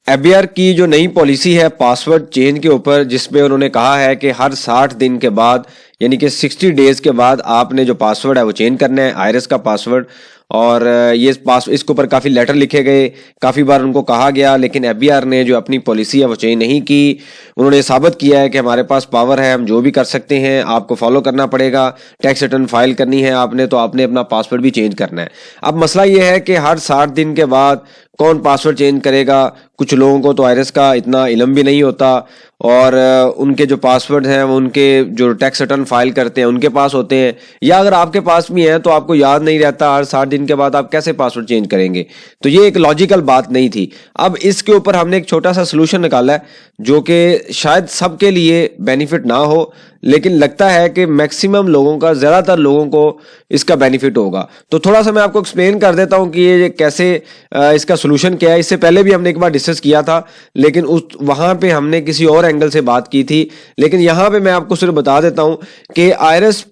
FBR की जो नई पॉलिसी है पासवर्ड चेंज के ऊपर, जिसमें उन्होंने कहा है कि हर 60 दिन के बाद यानी कि 60 डेज के बाद आपने जो पासवर्ड है वो चेंज करना है, आयरस का पासवर्ड। और ये इसके ऊपर काफ़ी लेटर लिखे गए, काफ़ी बार उनको कहा गया, लेकिन एफबीआर ने जो अपनी पॉलिसी है वो चेंज नहीं की। उन्होंने साबित किया है कि हमारे पास पावर है, हम जो भी कर सकते हैं, आपको फॉलो करना पड़ेगा। टैक्स रिटर्न फाइल करनी है आपने तो आपने अपना पासवर्ड भी चेंज करना है। अब मसला ये है कि हर 60 दिन के बाद कौन पासवर्ड चेंज करेगा। कुछ लोगों को तो आयरस का इतना इल्म भी नहीं होता और उनके जो पासवर्ड हैं वो उनके जो टैक्स रिटर्न फाइल करते हैं उनके पास होते हैं, या अगर आपके पास भी है तो आपको याद नहीं रहता। हर 60 दिन के बाद आप कैसे पासवर्ड चेंज करेंगे? तो ये एक लॉजिकल बात नहीं थी। अब इसके ऊपर हमने एक छोटा सा सोल्यूशन निकाला है जो कि शायद सबके लिए बेनिफिट ना हो, लेकिन लगता है कि मैक्सिमम लोगों का, ज़्यादातर लोगों को इसका बेनिफिट होगा। तो थोड़ा सा मैं आपको एक्सप्लेन कर देता हूं कि ये कैसे, इसका सोल्यूशन क्या है। इससे पहले भी हमने एक बार डिस्कस किया था, लेकिन वहां पे हमने किसी और एंगल से बात की थी। लेकिन यहाँ पे मैं आपको सिर्फ बता देता हूं कि आयरस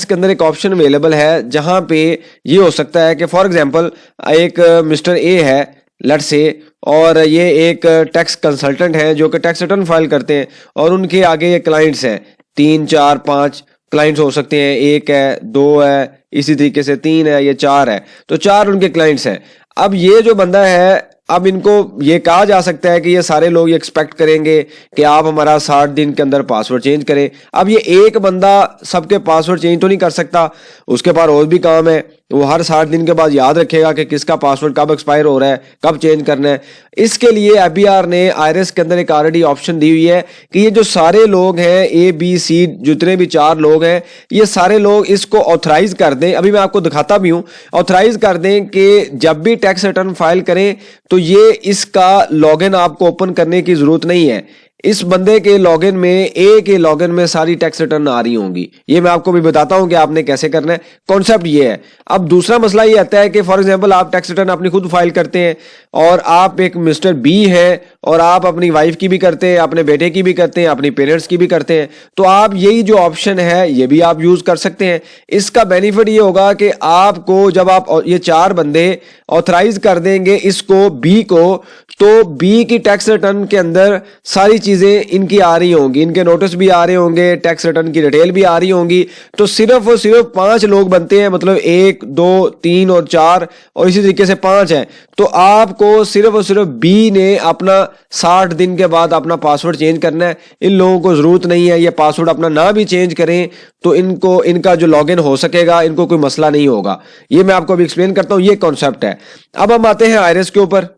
के अंदर एक ऑप्शन अवेलेबल है जहां पे ये हो सकता है कि फॉर एग्जाम्पल एक मिस्टर ए है, लेट्स से, और ये एक टैक्स कंसल्टेंट है जो कि टैक्स रिटर्न फाइल करते हैं, और उनके आगे ये क्लाइंट्स हैं, 3 4 5 क्लाइंट्स हो सकते हैं, 1 है, 2 है, इसी तरीके से 3 है, ये 4 है, तो 4 उनके क्लाइंट्स हैं। अब ये जो बंदा है, अब इनको ये कहा जा सकता है कि ये सारे लोग ये एक्सपेक्ट करेंगे कि आप हमारा 60 दिन के अंदर पासवर्ड चेंज करें। अब ये एक बंदा सबके पासवर्ड चेंज तो नहीं कर सकता, उसके पास और भी काम है। वो हर 60 दिन के बाद याद रखेगा कि किसका पासवर्ड कब एक्सपायर हो रहा है, कब चेंज करना है। इसके लिए एफबीआर ने आयरस के अंदर एक ऑलरेडी ऑप्शन दी हुई है कि ये जो सारे लोग हैं, ABC, जितने भी 4 लोग हैं, ये सारे लोग इसको ऑथराइज कर दें। अभी मैं आपको दिखाता भी हूं, ऑथराइज कर दें कि जब भी टैक्स रिटर्न फाइल करें तो ये इसका लॉगिन आपको ओपन करने की जरूरत नहीं है। इस बंदे के लॉगिन में, एक के लॉगिन में सारी टैक्स रिटर्न आ रही होंगी। ये मैं आपको भी बताता हूं कि आपने कैसे करना है। कॉन्सेप्ट ये है। अब दूसरा मसला ये आता है कि फॉर एग्जांपल आप टैक्स रिटर्न अपनी खुद फाइल करते हैं और आप एक मिस्टर बी है और आप अपनी वाइफ की भी करते हैं, अपने बेटे की भी करते हैं, अपनी पेरेंट्स की भी करते हैं, तो आप यही जो ऑप्शन है ये भी आप यूज कर सकते हैं। इसका बेनिफिट ये होगा कि आपको जब आप ये 4 बंदे ऑथराइज कर देंगे इसको, बी को, तो बी की टैक्स रिटर्न के अंदर सारी चीजें इनकी आ रही होंगी, इनके नोटिस भी आ रहे होंगे, टैक्स रिटर्न की डिटेल भी आ रही होंगी। तो सिर्फ और सिर्फ 5 लोग बनते हैं, मतलब 1 2 3 और 4 और इसी तरीके से 5 है। तो आपको सिर्फ और सिर्फ बी ने अपना 60 दिन के बाद अपना पासवर्ड चेंज करना है। इन लोगों को जरूरत नहीं है, ये पासवर्ड अपना ना भी चेंज करें तो इनको, इनका जो लॉगिन हो सकेगा, इनको कोई मसला नहीं होगा। ये मैं आपको अभी एक्सप्लेन करता हूं, ये कॉन्सेप्ट है। अब हम आते हैं आयरस के ऊपर।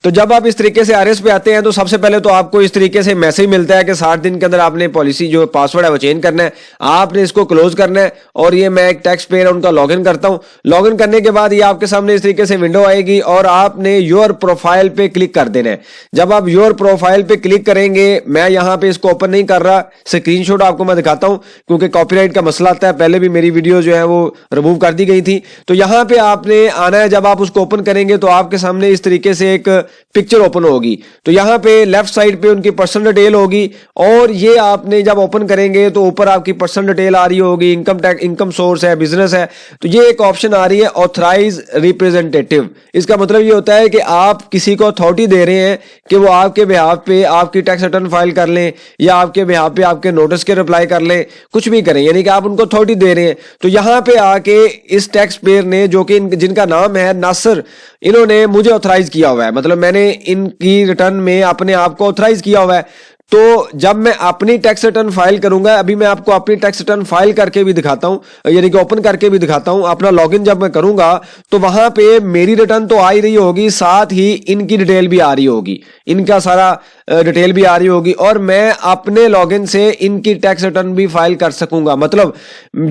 तो जब आप इस तरीके से आरएस पे आते हैं तो सबसे पहले तो आपको इस तरीके से मैसेज मिलता है कि 60 दिन के अंदर आपने पॉलिसी जो पासवर्ड है वो चेंज करना है, आपने इसको क्लोज करना है। और ये मैं एक टैक्स पेयर उनका लॉगिन करता हूं। लॉगिन करने के बाद ये आपके सामने इस तरीके से विंडो आएगी और आपने योर प्रोफाइल पे क्लिक कर देना है। जब आप योर प्रोफाइल पे क्लिक करेंगे, मैं यहां पे इसको ओपन नहीं कर रहा, स्क्रीनशॉट आपको मैं दिखाता हूं क्योंकि कॉपीराइट का मसला आता है। पहले भी मेरी वीडियो जो है वो रिमूव कर दी गई थी। तो यहां पे आपने आना है। जब आप उसको ओपन करेंगे तो आपके सामने इस तरीके से एक पिक्चर ओपन होगी। तो यहां पे लेफ्ट साइड पे उनकी पर्सनल डिटेल होगी और ये आपने जब ओपन करेंगे तो ऊपर आपकी पर्सनल डिटेल आ रही होगी, इनकम टैक्स, इनकम सोर्स है, बिजनेस है। तो ये एक ऑप्शन आ रही है ऑथराइज रिप्रेजेंटेटिव। इसका मतलब ये होता है कि आप किसी को अथॉरिटी दे रहे हैं कि वो आपके बिहाफ पे आपकी टैक्स रिटर्न फाइल कर लें या आपके बिहाफ पे आपके नोटिस के रिप्लाई कर लें, कुछ भी करें, यानी कि आप उनको अथॉरिटी दे रहे हैं। तो यहां पे आके इस टैक्स पेयर ने, जो कि जिनका नाम है नासिर, इन्होंने मुझे ऑथराइज किया हुआ है, मतलब मैंने इनकी रिटर्न में अपने आप को ऑथराइज किया हुआ है। तो जब मैं अपनी टैक्स रिटर्न फाइल करूंगा, अभी मैं आपको अपनी टैक्स रिटर्न फाइल करके भी दिखाता हूं, यानी कि ओपन करके भी दिखाता हूं। अपना लॉगिन जब मैं करूंगा तो वहां पे मेरी रिटर्न तो आ ही रही होगी, साथ ही इनकी डिटेल भी आ रही होगी, इनका सारा डिटेल भी आ रही होगी और मैं अपने लॉगिन से इनकी टैक्स रिटर्न भी फाइल कर सकूंगा। मतलब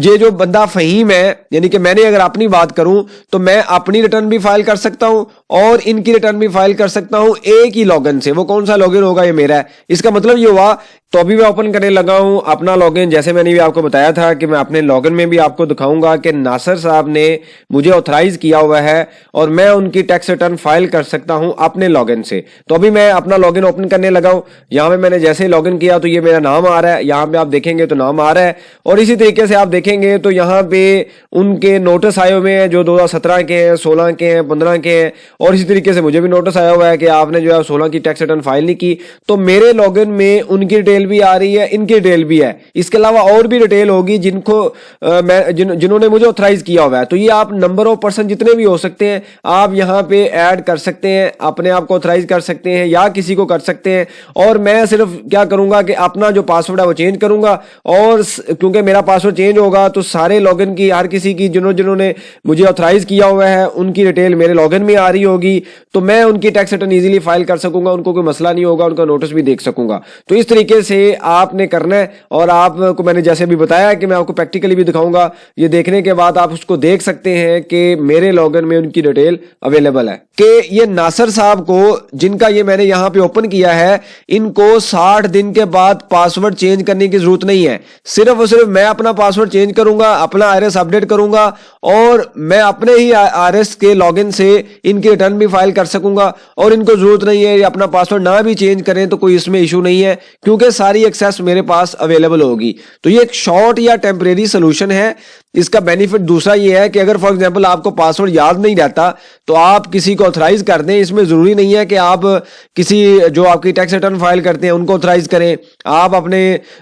ये जो बंदा फहीम है, यानी कि मैंने अगर अपनी बात करूं तो मैं अपनी रिटर्न भी फाइल कर सकता हूं और इनकी रिटर्न भी फाइल कर सकता हूं एक ही लॉगिन से। वो कौन सा लॉगिन होगा? ये मेरा है। इसका मतलब ये हुआ तो अभी मैं ओपन करने लगा हूं अपना लॉगिन। जैसे मैंने भी आपको बताया था कि मैं अपने लॉगिन में भी आपको दिखाऊंगा कि नासिर साहब ने मुझे ऑथराइज किया हुआ है और मैं उनकी टैक्स रिटर्न फाइल कर सकता हूं अपने लॉगिन से। तो अभी मैं अपना लॉगिन ओपन करने लगा हूं। यहाँ पे मैंने जैसे ही लॉगिन किया तो ये मेरा नाम आ रहा है, यहाँ पे आप देखेंगे तो नाम आ रहा है। और इसी तरीके से आप देखेंगे तो यहाँ पे उनके नोटिस आए हुए हैं जो 2017 के हैं, 16 के हैं, 15 के हैं। और इसी तरीके से मुझे भी नोटिस आया हुआ है कि आपने जो है 16 की टैक्स रिटर्न फाइल नहीं की। तो मेरे लॉगिन में उनकी डिटेल भी आ रही है, इनकी डिटेल भी है। इसके अलावा और भी डिटेल होगी जिनको जिन्होंने मुझे ऑथराइज किया हुआ है। तो ये आप नंबर ऑफ पर्सन जितने भी हो सकते हैं आप यहाँ पे ऐड कर सकते हैं, अपने आप को ऑथराइज कर सकते हैं या किसी को कर सकते हैं। और मैं सिर्फ क्या करूंगा कि अपना जो पासवर्ड है वो चेंज करूंगा। और क्योंकि मेरा पासवर्ड चेंज होगा तो सारे लॉगिन की हर किसी की जिन्होंने मुझे ऑथराइज किया हुआ है उनकी डिटेल मेरे लॉगिन में आ रही होगी। तो मैं उनकी टैक्स रिटर्न इजीली फाइल कर सकूंगा, उनको कोई मसला नहीं होगा, उनका नोटिस भी देख सकूंगा। तो इस तरीके से आपने करना है। और आपको मैंने जैसे भी बताया कि मैं आपको प्रैक्टिकली भी दिखाऊंगा। ये देखने के बाद आप उसको देख सकते हैं कि मेरे लॉगिन में उनकी डिटेल अवेलेबल है। कि ये नासिर साहब को जिनका ये मैंने यहां पे ओपन किया है, इनको 60 दिन के बाद पासवर्ड चेंज करने की जरूरत नहीं है। सिर्फ और सिर्फ मैं अपना पासवर्ड चेंज करूंगा, अपना आईआरएस अपडेट करूंगा और मैं अपने ही आईआरएस के लॉगिन से इनकी रिटर्न भी फाइल कर सकूंगा। और इनको जरूरत नहीं है अपना पासवर्ड ना भी चेंज करें तो कोई इसमें इशू नहीं है, क्योंकि सारी एक्सेस मेरे पास अवेलेबल होगी। तो ये एक शॉर्ट या टेम्परेरी सोल्यूशन है। इसका बेनिफिट दूसरा ये है कि अगर फॉर एग्जांपल आपको पासवर्ड याद नहीं रहता तो आप किसी को ऑथराइज कर दें। इसमें जरूरी नहीं है कि आप किसी जो आपकी टैक्स रिटर्न फाइल करते हैं उनको ऑथराइज करें। आप अपने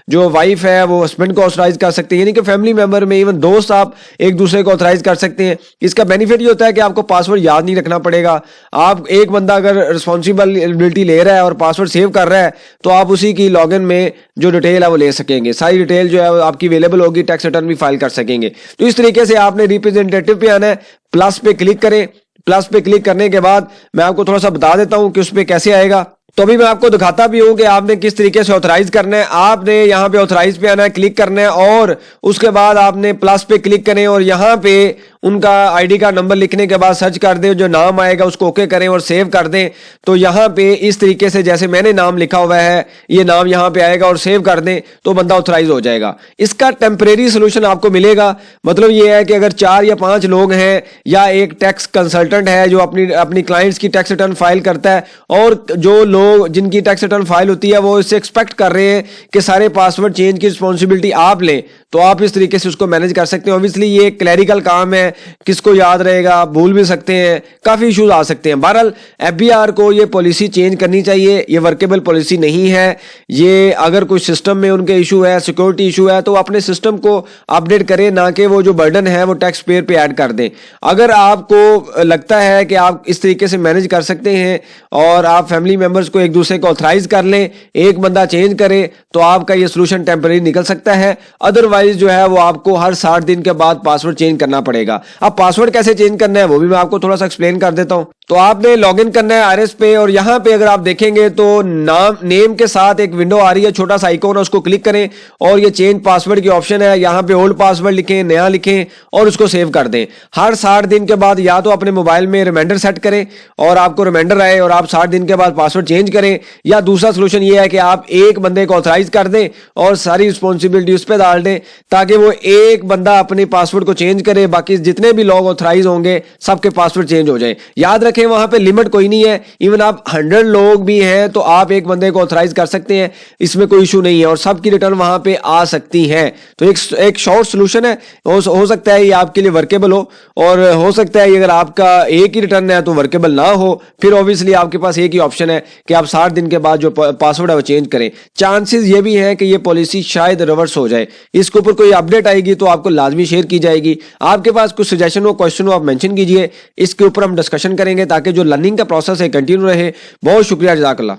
जो वाइफ है वो हस्बैंड को ऑथराइज कर सकते हैं, यानी कि फैमिली मेंबर में इवन दोस्त आप एक दूसरे को ऑथराइज कर सकते हैं। इसका बेनिफिट ये होता है कि आपको पासवर्ड याद नहीं रखना पड़ेगा। आप एक बंदा अगर रिस्पॉन्सिबिलिटी ले रहा है और पासवर्ड सेव कर रहा है तो आप उसी की लॉगिन में जो डिटेल है वो ले सकेंगे। सारी डिटेल जो है आपकी अवेलेबल होगी, टैक्स रिटर्न भी फाइल कर सकेंगे। तो इस तरीके से आपने रिप्रेजेंटेटिव पे आना है, प्लस पे क्लिक करें। प्लस पे क्लिक करने के बाद मैं आपको थोड़ा सा बता देता हूं कि उस पे कैसे आएगा। तो अभी मैं आपको दिखाता भी हूं कि आपने किस तरीके से ऑथराइज करना है। आपने यहां पे ऑथराइज पे आना है, क्लिक करना है और उसके बाद आपने प्लस पे क्लिक करें और यहां पे उनका आईडी का नंबर लिखने के बाद सर्च कर दें, जो नाम आएगा उसको ओके करें और सेव कर दें। तो यहां पे इस तरीके से जैसे मैंने नाम लिखा हुआ है ये नाम यहां पे आएगा और सेव कर दें तो बंदा ऑथराइज हो जाएगा। इसका टेम्परेरी सोल्यूशन आपको मिलेगा। मतलब ये है कि अगर 4 या 5 लोग हैं या एक टैक्स कंसल्टेंट है जो अपनी क्लाइंट्स की टैक्स रिटर्न फाइल करता है और जो लोग जिनकी टैक्स रिटर्न फाइल होती है वो इससे एक्सपेक्ट कर रहे हैं कि सारे पासवर्ड चेंज की रिस्पॉन्सिबिलिटी आप लें, तो आप इस तरीके से उसको मैनेज कर सकते हैं। ऑब्वियसली ये क्लैरिकल काम है, किसको याद रहेगा, भूल भी सकते हैं, काफी इश्यूज आ सकते हैं। बहरहाल एफबीआर को ये पॉलिसी चेंज करनी चाहिए। ये वर्केबल पॉलिसी नहीं है। ये अगर कोई सिस्टम में उनके इशू है, सिक्योरिटी इशू है, तो अपने सिस्टम को अपडेट करें, ना कि वो जो बर्डन है वो टैक्स पेयर पे ऐड कर दें। अगर आपको लगता है कि आप इस तरीके से मैनेज कर सकते हैं और आप फैमिली मेंबर्स को एक दूसरे को ऑथराइज कर लें, एक बंदा चेंज करे, तो आपका ये सोल्यूशन टेम्परेरी निकल सकता है। अदरवाइज जो है वो आपको हर 60 दिन के बाद पासवर्ड चेंज करना पड़ेगा। अब पासवर्ड कैसे चेंज करना है वो भी मैं आपको थोड़ा सा एक्सप्लेन कर देता हूं। तो आपने लॉगिन करना है आईआरएस पे और यहां पे अगर आप देखेंगे तो नेम के साथ एक विंडो आ रही है, छोटा सा आइकॉन है, उसको क्लिक करें और ये चेंज पासवर्ड की ऑप्शन है। यहां पे ओल्ड पासवर्ड लिखें, नया लिखें और उसको सेव कर दें। हर 60 दिन के बाद या तो अपने मोबाइल में रिमाइंडर सेट करें और आपको रिमाइंडर आए और आप 60 दिन के बाद पासवर्ड चेंज करें, या दूसरा सोल्यूशन ये है कि आप एक बंदे को ऑथराइज कर दें और सारी रिस्पॉन्सिबिलिटी उस पर डाल दें ताकि वो एक बंदा अपने पासवर्ड को चेंज करे, बाकी जितने भी लोग ऑथराइज होंगे सबके पासवर्ड चेंज हो जाए। याद रखें वहां पे लिमिट कोई नहीं है। इवन आप 100 लोग भी हैं तो आप एक बंदे को ऑथराइज कर सकते हैं, इसमें कोई इशू नहीं है और सबकी रिटर्न वहां पे आ सकती है। तो एक शॉर्ट सोल्यूशन है। हो सकता है ये आपके लिए वर्केबल हो और हो सकता है अगर आपका एक ही रिटर्न है तो वर्केबल ना हो, फिर ऑब्वियसली आपके पास एक ही ऑप्शन है कि आप 60 दिन के बाद जो पासवर्ड है वो चेंज करें। चांसेस ये भी हैं कि ये पॉलिसी शायद रिवर्स हो जाए। इसके ऊपर कोई अपडेट आएगी तो आपको लाजमी शेयर की जाएगी। आपके पास कुछ सजेशन हो, क्वेश्चन हो, आप मेंशन कीजिए, इसके ऊपर हम डिस्कशन करेंगे ताकि जो लर्निंग का प्रोसेस है कंटिन्यू रहे। बहुत शुक्रिया, जज़ाकल्लाह।